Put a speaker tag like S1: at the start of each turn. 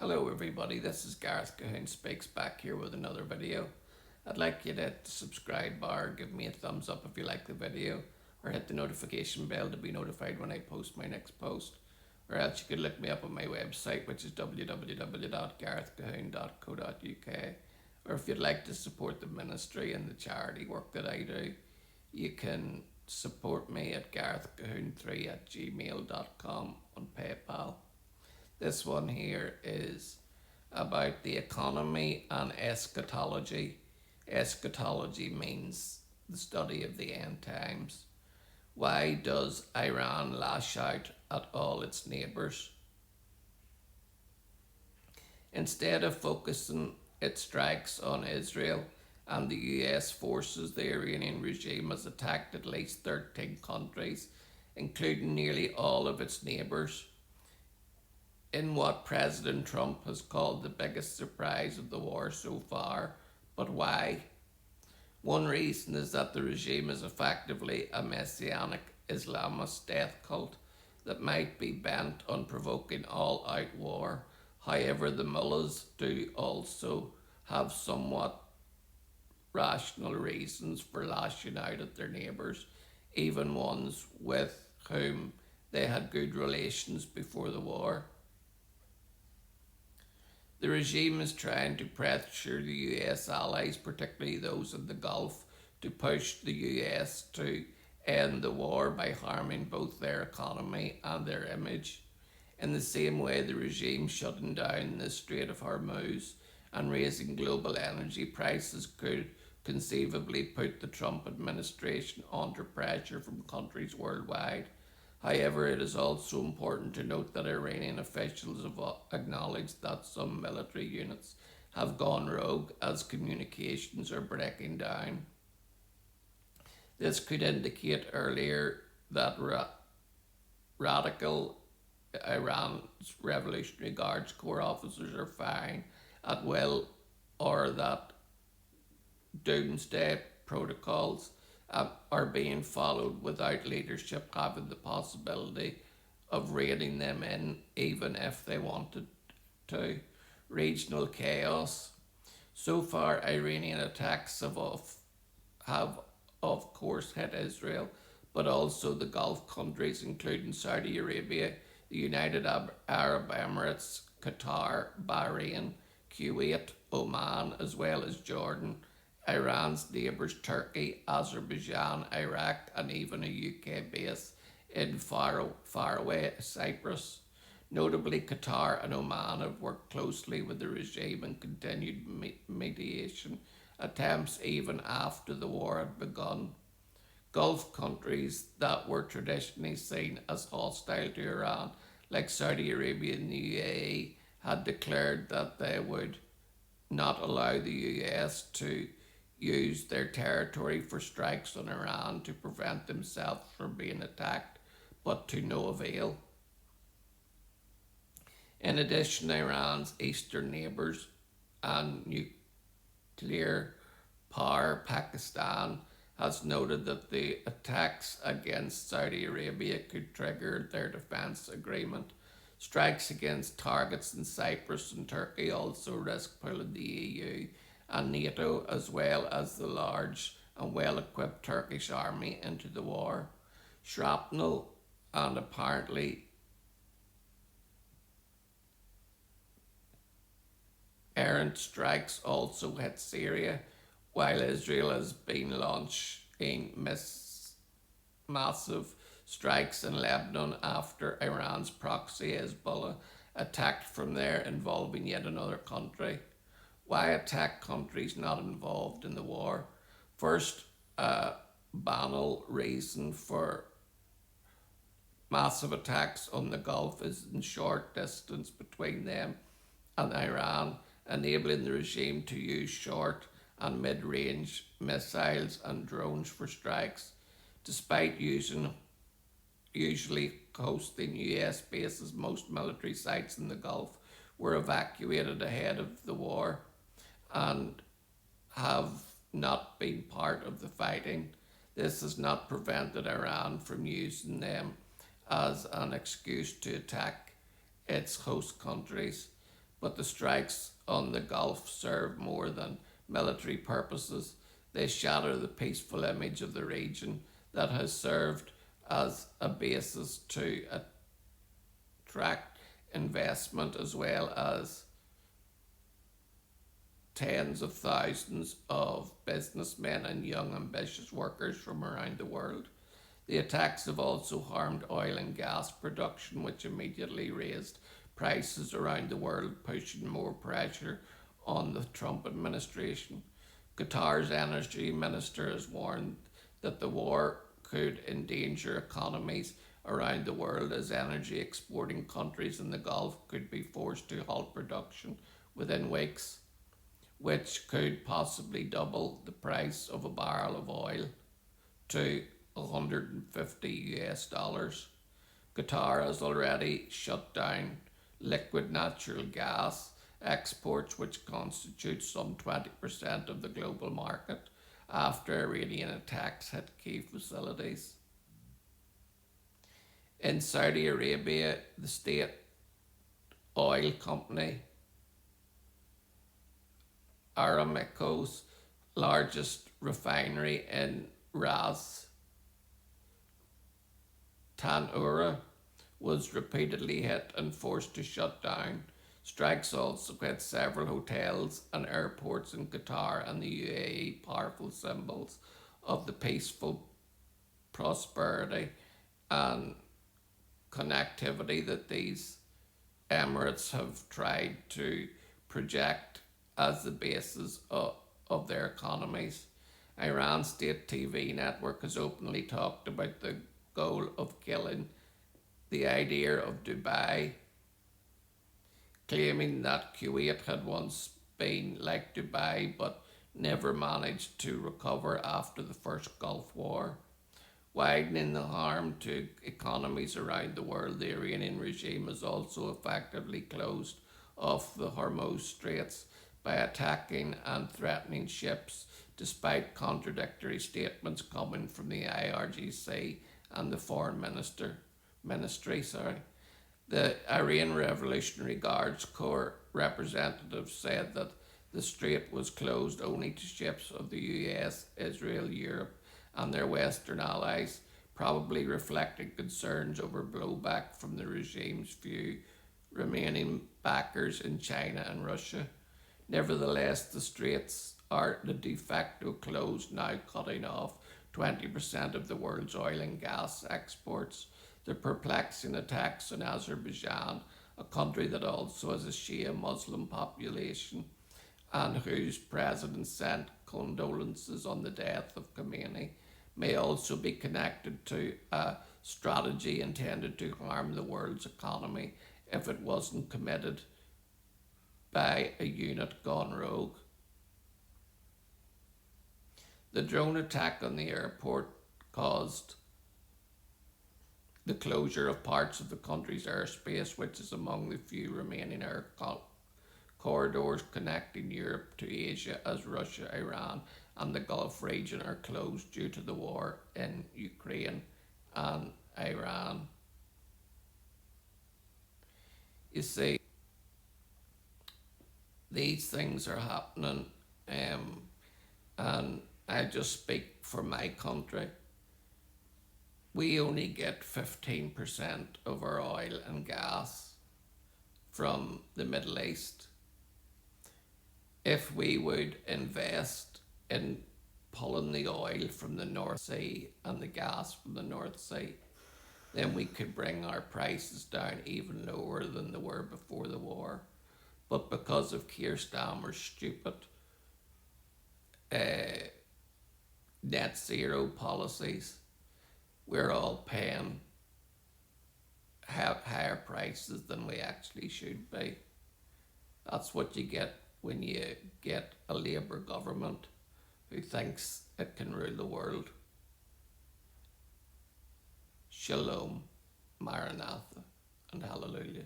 S1: Hello everybody, this is Gareth Cahoon Speaks back here with another video. I'd like you to hit the subscribe bar, give me a thumbs up if you like the video, or hit the notification bell to be notified when I post my next post. Or else you could look me up on my website, which is www.garethcahoon.co.uk. Or if you'd like to support the ministry and the charity work that I do, you can support me at garethcahoon3@gmail.com on PayPal. This one here is about the economy and eschatology. Eschatology means the study of the end times. Why does Iran lash out at all its neighbours? Instead of focusing its strikes on Israel and the US forces, the Iranian regime has attacked at least 13 countries, including nearly all of its neighbours, in what President Trump has called the biggest surprise of the war so far. But why? One reason is that the regime is effectively a messianic Islamist death cult that might be bent on provoking all-out war. However, the mullahs do also have somewhat rational reasons for lashing out at their neighbours, even ones with whom they had good relations before the war. The regime is trying to pressure the US allies, particularly those in the Gulf, to push the US to end the war by harming both their economy and their image. In the same way, the regime shutting down the Strait of Hormuz and raising global energy prices could conceivably put the Trump administration under pressure from countries worldwide. However, it is also important to note that Iranian officials have acknowledged that some military units have gone rogue as communications are breaking down. This could indicate earlier that radical Iran's Revolutionary Guards Corps officers are firing at will, or that doomsday protocols are being followed without leadership having the possibility of reining them in, even if they wanted to. Regional chaos. So far, Iranian attacks have of course hit Israel, but also the Gulf countries, including Saudi Arabia, the United Arab Emirates, Qatar, Bahrain, Kuwait, Oman, as well as Jordan, Iran's neighbours Turkey, Azerbaijan, Iraq, and even a UK base in faraway Cyprus. Notably, Qatar and Oman have worked closely with the regime and continued mediation attempts even after the war had begun. Gulf countries that were traditionally seen as hostile to Iran, like Saudi Arabia and the UAE, had declared that they would not allow the US to use their territory for strikes on Iran to prevent themselves from being attacked, but to no avail. In addition, Iran's eastern neighbours and nuclear power Pakistan has noted that the attacks against Saudi Arabia could trigger their defence agreement. Strikes against targets in Cyprus and Turkey also risk pulling the EU and NATO, as well as the large and well-equipped Turkish army, into the war. Shrapnel and apparently errant strikes also hit Syria, while Israel has been launching massive strikes in Lebanon after Iran's proxy Hezbollah attacked from there, involving yet another country. Why attack countries not involved in the war? First, a banal reason for massive attacks on the Gulf is in short distance between them and Iran, enabling the regime to use short and mid-range missiles and drones for strikes. Despite usually hosting US bases, most military sites in the Gulf were evacuated ahead of the war and have not been part of the fighting. This has not prevented Iran from using them as an excuse to attack its host countries. But the strikes on the Gulf serve more than military purposes. They shatter the peaceful image of the region that has served as a basis to attract investment, as well as tens of thousands of businessmen and young ambitious workers from around the world. The attacks have also harmed oil and gas production, which immediately raised prices around the world, pushing more pressure on the Trump administration. Qatar's energy minister has warned that the war could endanger economies around the world, as energy exporting countries in the Gulf could be forced to halt production within weeks, which could possibly double the price of a barrel of oil to 150 US dollars. Qatar has already shut down liquid natural gas exports, which constitute some 20% of the global market, after Iranian attacks hit key facilities. In Saudi Arabia, the state oil company Aramco's largest refinery in Ras Tanura was repeatedly hit and forced to shut down. Strikes also hit several hotels and airports in Qatar and the UAE, powerful symbols of the peaceful prosperity and connectivity that these emirates have tried to project as the basis of their economies. Iran's state TV network has openly talked about the goal of killing the idea of Dubai, claiming that Kuwait had once been like Dubai but never managed to recover after the first Gulf War. Widening the harm to economies around the world, the Iranian regime has also effectively closed off the Hormuz Straits by attacking and threatening ships, despite contradictory statements coming from the IRGC and the Foreign Ministry. The Iran Revolutionary Guards Corps representative said that the strait was closed only to ships of the US, Israel, Europe, and their Western allies, probably reflecting concerns over blowback from the regime's few remaining backers in China and Russia. Nevertheless, the straits are the de facto closed, now cutting off 20% of the world's oil and gas exports. The perplexing attacks on Azerbaijan, a country that also has a Shia Muslim population and whose president sent condolences on the death of Khamenei, may also be connected to a strategy intended to harm the world's economy if it wasn't committed by a unit gone rogue. The drone attack on the airport caused the closure of parts of the country's airspace, which is among the few remaining air corridors connecting Europe to Asia, as Russia, Iran, and the Gulf region are closed due to the war in Ukraine and Iran. You see, these things are happening, and I just speak for my country. We only get 15% of our oil and gas from the Middle East. If we would invest in pulling the oil from the North Sea and the gas from the North Sea, then we could bring our prices down even lower than they were before the war. But because of Keir Starmer's stupid net zero policies, we're all paying higher prices than we actually should be. That's what you get when you get a Labour government who thinks it can rule the world. Shalom, Maranatha, and Hallelujah.